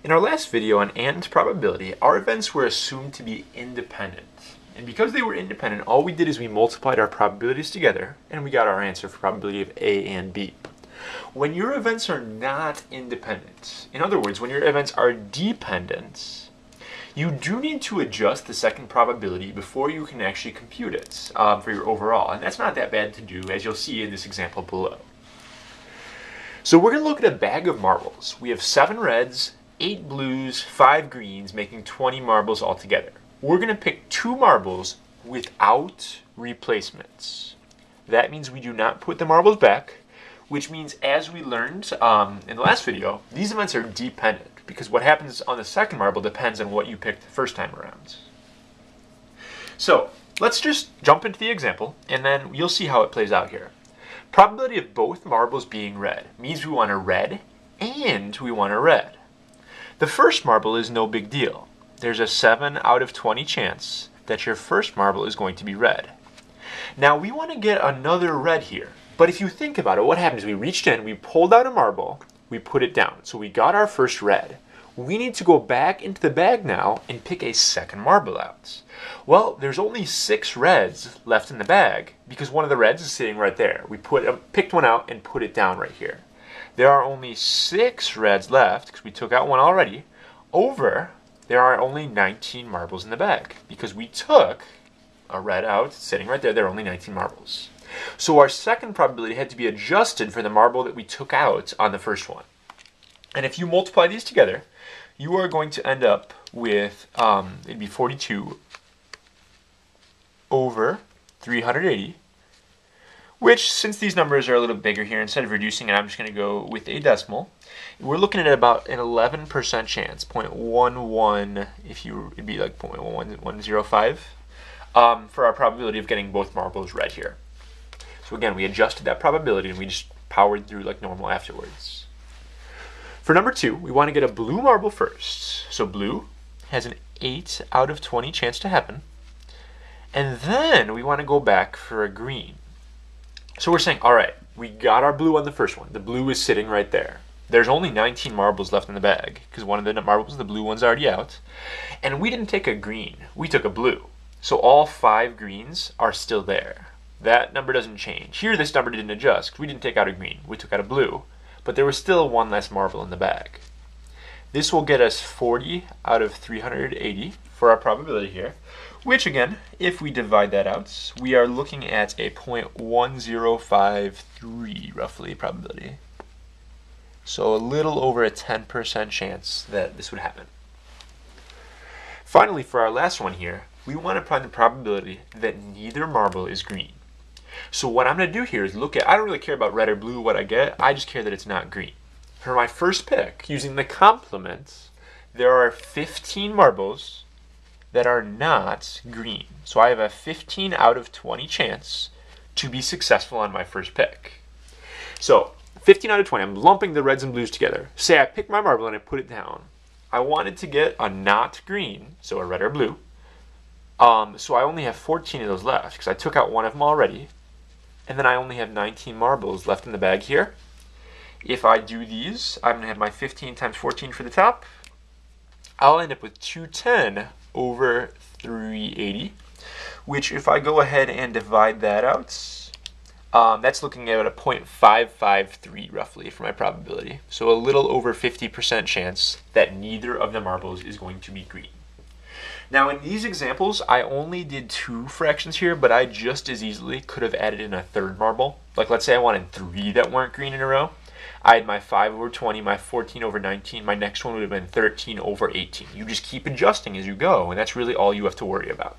In our last video on and probability, our events were assumed to be independent. And because they were independent, all we did is we multiplied our probabilities together, and we got our answer for probability of A and B. When your events are not independent, in other words, when your events are dependent, you do need to adjust the second probability before you can actually compute it for your overall. And that's not that bad to do, as you'll see in this example below. So we're going to look at a bag of marbles. We have 7 reds, 8 blues, 5 greens, making 20 marbles altogether. We're going to pick 2 marbles without replacements. That means we do not put the marbles back, which means, as we learned in the last video, these events are dependent, because what happens on the second marble depends on what you picked the first time around. So let's just jump into the example, and then you'll see how it plays out here. Probability of both marbles being red means we want a red and we want a red. The first marble is no big deal. There's a 7 out of 20 chance that your first marble is going to be red. Now we want to get another red here, but if you think about it, what happens? We reached in, we pulled out a marble, we put it down. So we got our first red. We need to go back into the bag now and pick a second marble out. Well, there's only 6 reds left in the bag because one of the reds is sitting right there. We picked one out and put it down right here. There are only 6 reds left because we took out one already. There are only 19 marbles in the bag because we took a red out sitting right there. There are only 19 marbles. So our second probability had to be adjusted for the marble that we took out on the first one. And if you multiply these together, you are going to end up with, it'd be 42 over 380, which, since these numbers are a little bigger here, instead of reducing it, I'm just going to go with a decimal. We're looking at about an 11% chance, 0.11, it'd be like 0.1105, for our probability of getting both marbles red here. So again, we adjusted that probability and we just powered through like normal afterwards. For number 2, we want to get a blue marble first. So blue has an 8 out of 20 chance to happen. And then we want to go back for a green. So we're saying, all right, we got our blue on the first one. The blue is sitting right there. There's only 19 marbles left in the bag because one of the marbles, the blue one's already out. And we didn't take a green, we took a blue. So all 5 greens are still there. That number doesn't change. Here, this number didn't adjust because we didn't take out a green, we took out a blue. But there was still one less marble in the bag. This will get us 40 out of 380 for our probability here, which again, if we divide that out, we are looking at a 0.1053 roughly probability. So a little over a 10% chance that this would happen. Finally, for our last one here, we want to find the probability that neither marble is green. So what I'm going to do here is look at, I don't really care about red or blue what I get, I just care that it's not green. For my first pick, using the complement, there are 15 marbles that are not green. So I have a 15 out of 20 chance to be successful on my first pick. So 15 out of 20, I'm lumping the reds and blues together. Say I pick my marble and I put it down. I wanted to get a not green, so a red or blue. So I only have 14 of those left because I took out one of them already. And then I only have 19 marbles left in the bag here. If I do these, I'm going to have my 15 times 14 for the top. I'll end up with 210 over 380, which if I go ahead and divide that out, that's looking at a 0.553 roughly for my probability. So a little over 50% chance that neither of the marbles is going to be green. Now in these examples, I only did 2 fractions here, but I just as easily could have added in a third marble. Like let's say I wanted 3 that weren't green in a row. I had my 5 over 20, my 14 over 19, my next one would have been 13 over 18. You just keep adjusting as you go, and that's really all you have to worry about.